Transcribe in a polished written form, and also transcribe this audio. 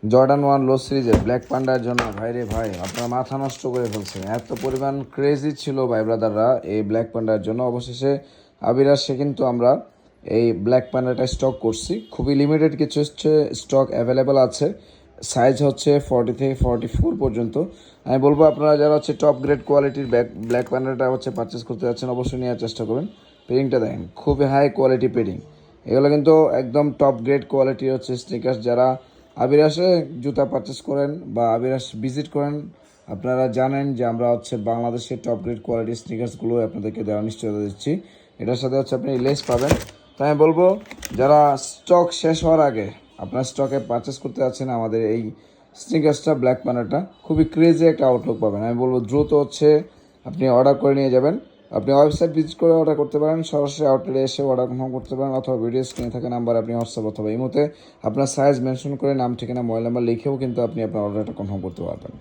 Jordan 1 লো সিরিজের black পান্ডার জন্য ভাই রে ভাই আপনার মাথা নষ্ট করে ফেলছেন। এত পরিমাণ ক্রেজি ছিল ভাই ব্রাদাররা এই ব্ল্যাক পান্ডার জন্য। অবশেষে আবিরাসে কিন্তু আমরা এই ব্ল্যাক পান্ডাটা স্টক করছি। খুবই লিমিটেড কিছু হচ্ছে স্টক অ্যাভেলেবেল আছে। সাইজ হচ্ছে 40 থেকে 44 পর্যন্ত। আমি বলবো আপনারা যারা হচ্ছে টপ গ্রেড কোয়ালিটির ব্ল্যাক পান্ডাটা হচ্ছে পারচেস করতে যাচ্ছেন অবশ্যই নেওয়ার চেষ্টা করবেন। পেডিংটা দেখেন, খুবই হাই কোয়ালিটি পেডিং। এগুলো কিন্তু একদম টপ গ্রেড কোয়ালিটির হচ্ছে স্নিকার্স। যারা আবিরাসে জুতা পারচেস করেন বা আবিরাস ভিজিট করেন, আপনারা জানেন যে আমরা হচ্ছে বাংলাদেশের টপ গ্রেড কোয়ালিটির স্নিকার্সগুলো আপনাদেরকে দেওয়ার নিশ্চয়তা দিচ্ছি। এটার সাথে হচ্ছে আপনি লেস পাবেন। তাই আমি বলবো যারা স্টক শেষ হওয়ার আগে আপনার স্টকে পারচেস করতে যাচ্ছেন আমাদের এই স্নিকার্সটা ব্ল্যাক পান্ডাটা, খুবই ক্রেজি একটা আউটলুক পাবেন। আমি বলবো দ্রুত হচ্ছে আপনি অর্ডার করে নিয়ে যাবেন। আপনি ওয়েবসাইট ভিজিট করে অর্ডার করতে পারেন, সরাসরি আউটলেটে এসে অর্ডার কনফার্ম করতে পারেন, অথবা ভিডিও স্ক্রিনে থাকা নাম্বার আপনি হোয়াটসঅ্যাপ অথবা ইমোতে আপনার সাইজ মেনশন করে নাম ঠিকানা মোবাইল নাম্বার লিখেও কিন্তু আপনি আপনার অর্ডারটা কনফার্ম করতে পারবেন।